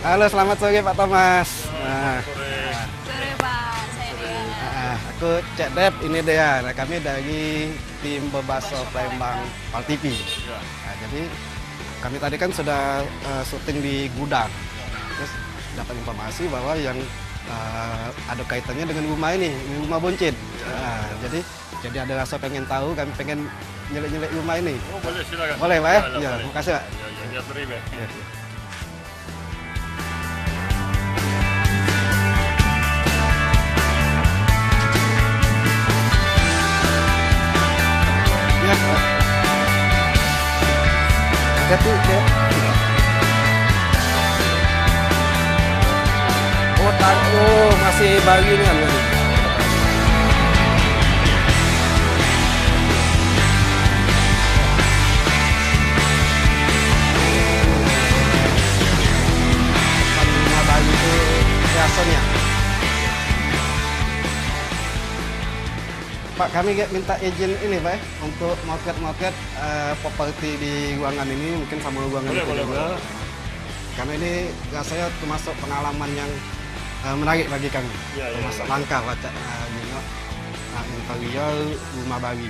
Halo, selamat sore Pak Thomas. Sore Pak, saya Dea. Aku Cek Dep, ini Dea. Nah, kami dari tim Bebaso Palembang Pal TV. Nah, jadi kami tadi kan sudah syuting di gudang. Terus dapat informasi bahwa yang ada kaitannya dengan rumah ini rumah buncit. Jadi ada rasa pengen tahu, kami pengen nyelek-nyelek rumah ini. Oh boleh, silakan. Boleh Pak ya? Boleh. Ya, terima kasih Pak. Ya, biar terima. Ya. Ya, Pak. Hati-hati ya. Oh, masih baru ini kan? Rumah baru itu biasanya. Pak, kami minta izin ini Pak ya, untuk market properti di ruangan ini, mungkin sama ruangan Boleh, itu boleh, juga. boleh. Karena ini rasanya termasuk pengalaman yang menarik bagi kami. Ya, ya, Termasuk ya. langkah baca interior rumah bayi.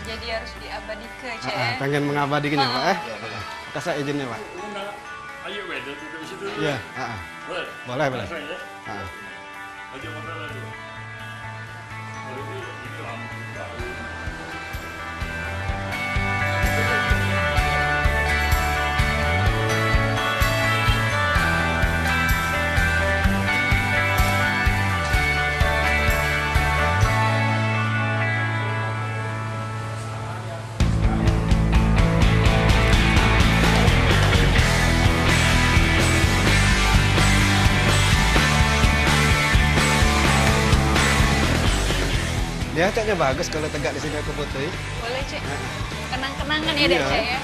Jadi harus diabadikan, Cek. Pengen mengabadikan ya Pak ya. Ya. Kasih izinnya Pak. Una, ayo wedo tutup situ dulu. Iya. Boleh. Boleh, boleh. Langsung ya. Ah. Aja motor lagi. Kalau ini lampu baru. Dia caknya bagus kalau tegak di sini aku fotoin. Boleh, Cek. Kenang-kenangan ya, Dek, Iya. Cek ya.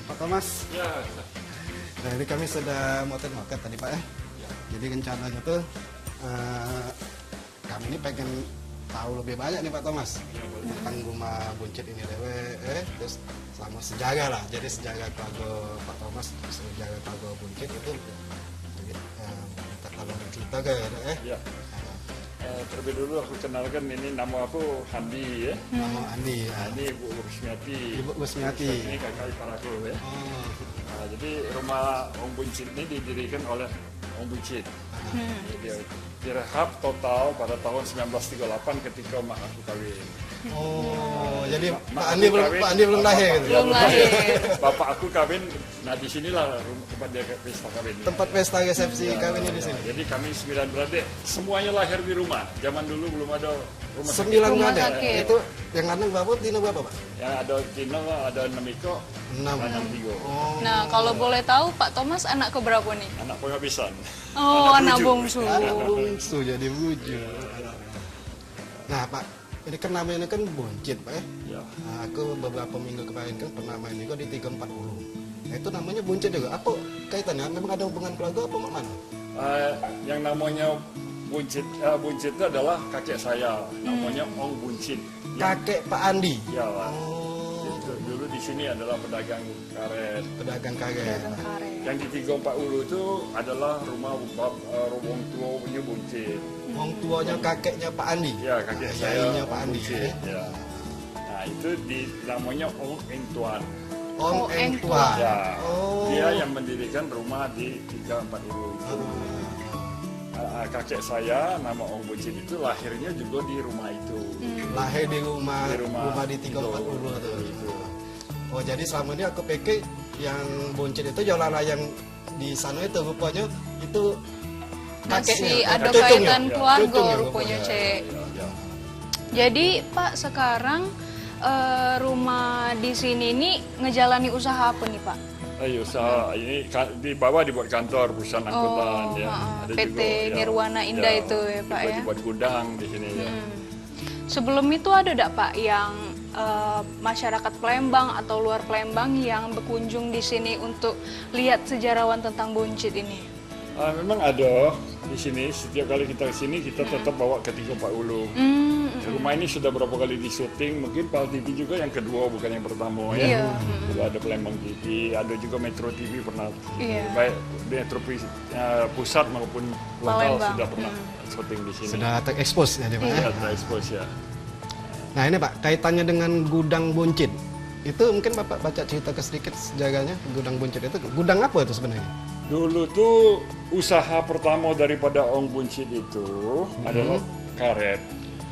Pak Thomas. Ya. Nah, ini kami sudah market tadi Pak ya. Jadi rencananya tuh kami ini pengen tahu lebih banyak nih Pak Thomas tentang rumah buncit ini terus sama sejarah lah. Jadi sejarah keluarga Pak Thomas, sejarah keluarga buncit itu minta tolong cerita ke Ya. Terlebih dulu aku kenalkan, ini nama aku Handi ya. Nama Andi. Ini Bu Rusmiati. Ibu Rusmiati. Ini kakak ipar aku ya. Oh, Nah, jadi rumah Om Buncit ini didirikan oleh Om Buncit. Dia direhab total pada tahun 1938 ketika mak aku kawin. Jadi Mak Pak Andi aku belum kawin, Pak Andi belum bapak- lahir gitu. ya, Belum lahir. Bapak aku kawin, nah disinilah tempat dia pesta kawin. Tempat pesta resepsi kawinnya di sini. Jadi kami 9 beradik, semuanya lahir di rumah. Zaman dulu belum ada rumah sakit. 9 Rumah ada. sakit. Itu yang lanang berapa? Tino berapa Pak? Yang ada Tino, ada Nemiko, 6. anak Tigo. Oh. Nah, kalau boleh tahu, Pak Thomas anak keberapa nih? Anak penghabisan. Oh, anak bujuk. bungsu. Bungsu jadi wujud. Nah Pak, ini kan namanya ini kan buncit Pak ya. Ya. Nah, aku beberapa minggu kemarin kan pernah main juga di 340. Nah, itu namanya buncit juga. Apa kaitannya? Memang ada hubungan keluarga apa mana? Yang namanya Buncit itu adalah kakek saya, namanya Ong Buncit. Kakek Pak Andi. Ya, Pak. Oh, Gitu. dulu di sini adalah pedagang karet. Pedagang kaget. Pedagang karet. Yang di 340 itu adalah rumah wong tua punya Buncit. Wong tuanya kakeknya Pak Andi. Ya, kakek saya Yainya Pak Andi. Buncit. Ya. Nah, itu namanya Ong Eng Tuan. Ong Oh, Eng Eng Tua. Ya. Oh. Dia yang mendirikan rumah di 340 itu. Kakek saya nama Ong Buncit itu lahirnya juga di rumah itu. Lahir di rumah Di rumah di 340 itu. tuh. Oh, jadi selama ini aku pikir yang Buncit itu jualan yang di sana itu rupanya itu Masih kakeknya, ada cucunya. kaitan Ya, keluarga cucunya rupanya, Cek. Ya, ya. Jadi Pak sekarang rumah di sini ini ngejalani usaha apa nih Pak? Ayo, usaha ini di bawah dibuat kantor perusahaan angkutan ya. Ada PT juga, Nirwana Indah itu ya, Pak, ya? Dibuat gudang di sini ya. Sebelum itu ada enggak Pak yang masyarakat Palembang atau luar Palembang yang berkunjung di sini untuk lihat sejarawan tentang Buncit ini? Memang ada di sini. Setiap kali kita ke sini kita tetap bawa ke 340. Rumah ini sudah berapa kali di syuting, mungkin PAL TV juga yang kedua bukan yang pertama ya. Iya. Dulu ada Palembang TV, ada juga Metro TV pernah. Iya. Baik Metro pusat maupun lokal Palembang. sudah pernah syuting di sini. Sudah terekspos ya, Pak. Ya, terekspos ya. Nah, ini Pak, kaitannya dengan gudang Buncit. Itu mungkin Bapak baca cerita sedikit sejarahnya gudang Buncit itu. Gudang apa itu sebenarnya? Dulu tuh usaha pertama daripada Ong Buncit itu adalah karet.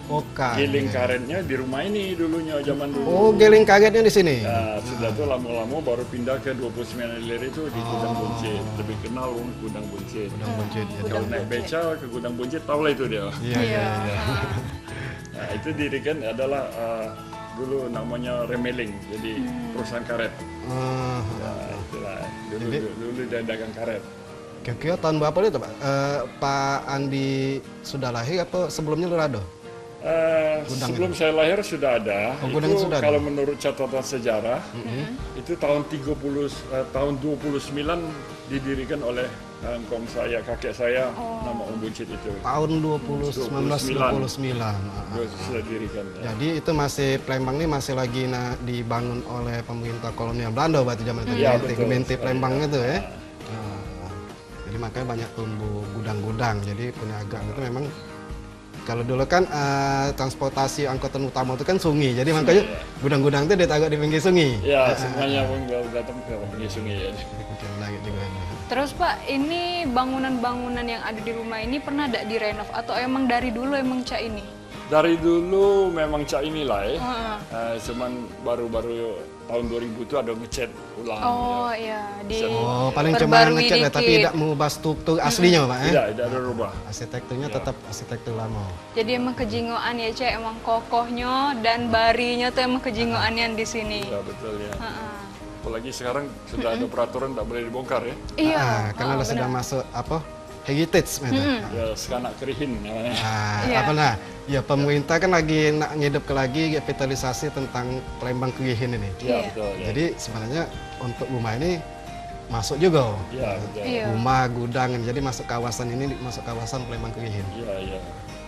Oka. Giling karetnya di rumah ini dulunya zaman dulu. Oh, giling kagetnya di sini. Nah, sudah tuh lama-lama baru pindah ke 29 Ilir itu di Gudang Buncit. Lebih kenal Gudang Buncit. Gudang Buncit. Ya. Kalau naik beca ke Gudang Buncit, tahu lah itu dia. Iya, iya, iya. Nah, itu dirikan adalah dulu namanya Remeling, jadi perusahaan karet. Nah, itulah dulu dia dagang karet. Kira-kira tahun berapa itu Pak? Pak Andi sudah lahir apa sebelumnya lu ada? Sebelum saya lahir sudah ada. Oh, gudang Itu sudah ada. kalau menurut catatan sejarah, itu tahun 29 didirikan oleh engkong saya, kakek saya, nama Ong Buncit itu. Tahun 1929. Sudah didirikan. Ya. Jadi itu masih Palembang ini masih lagi dibangun oleh pemerintah kolonial Belanda berarti zaman itu. Iya, Gemeente- betul. Gemeente Palembang itu ya. Jadi makanya banyak tumbuh gudang-gudang. Jadi peniagaan itu memang kalau dulu kan transportasi angkutan utama itu kan sungai. Jadi makanya gudang-gudang itu ditaruh di pinggir sungai. Ya, semuanya pun datang ke pinggir sungai ya. Oke, menarik juga. Terus Pak, ini bangunan-bangunan yang ada di rumah ini pernah ada direnov atau emang dari dulu emang Cak ini? Dari dulu memang cak inilah ya. Cuman baru-baru tahun 2000 itu ada ngecat ulang. Oh ya. iya, Oh, paling cuma diperbarui ngecat ya, tapi dikit. tidak mengubah struktur aslinya Pak. Tidak ada rubah. Arsitekturnya tetap arsitektur lama. Jadi emang kejingoan ya Cak, emang kokohnya dan barinya tuh emang kejingoan yang di sini. Ya betul ya. Apalagi sekarang sudah ada peraturan tidak boleh dibongkar ya. Iya, Karena sudah masuk apa heritage gitu. Ya sekanak kerihin namanya. Iya. Apa nah? Ya pemerintah kan lagi nak ngidup lagi kapitalisasi tentang Palembang Kerihin ini. Ya Iya. betul ya. Jadi sebenarnya untuk rumah ini masuk juga. Ya betul. Iya. Rumah gudang jadi masuk kawasan ini masuk kawasan Palembang Kerihin. Iya.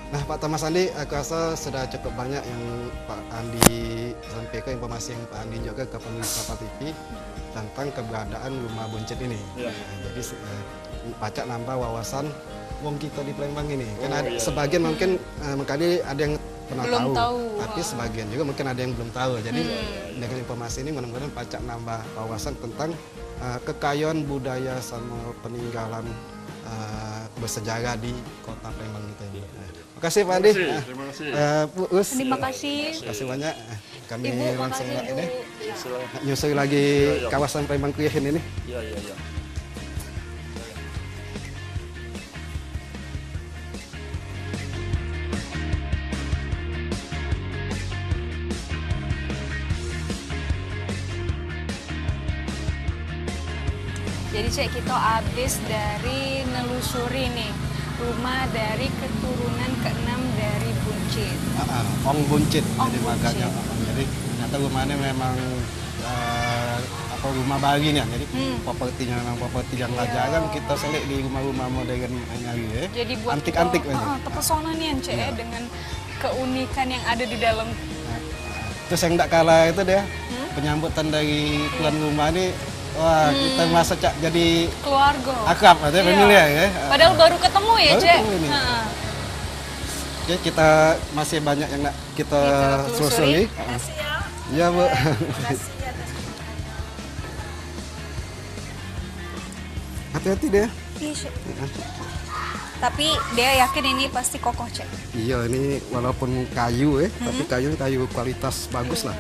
Nah Pak Thomas Andi, aku rasa sudah cukup banyak yang Pak Andi sampaikan informasi yang Pak Andi juga ke pemirsa Pak TV tentang keberadaan rumah Buncit ini. Iya. Jadi pacak nambah wawasan wong kita di Palembang ini. Karena iya. sebagian mungkin kali ada yang pernah Belum tahu. tapi sebagian juga mungkin ada yang belum tahu. Jadi dengan informasi ini mudah-mudahan pacak nambah wawasan tentang kekayaan budaya sama peninggalan bersejarah di kota Palembang kita ini. Terima kasih Pak Andi. Terima kasih. Bu Us, Terima kasih. terima kasih banyak. Kami Ibu, langsung makasih ini Silakan. nyusui lagi kawasan Palembang Kerihin ini. Iya. Jadi Cek, kita habis dari nelusuri nih rumah dari keturunan ke-6 dari Buncit. Ong Buncit, Ong jadi Buncit. makanya. Jadi ternyata rumahnya memang apa rumah bagi nih, jadi propertinya memang properti yang jarang kita selik di rumah-rumah modern nyari ya. Jadi buat antik-antik kita, memang. terpesona nih Cek dengan keunikan yang ada di dalam. Terus yang tidak kalah itu dia penyambutan dari tuan rumah ini, wah kita merasa jadi Keluarga. akrab atau familiar ya. Padahal baru ketemu ya, Baru Cek. ketemu ini. Heeh. Oke, kita masih banyak yang nak kita telusuri. Makasih ya. Iya, Bu. Makasih ya. Hati-hati deh. Iya, Cek. Tapi dia yakin ini pasti kokoh, Cek. Iya, ini walaupun kayu tapi kayu kualitas bagus lah.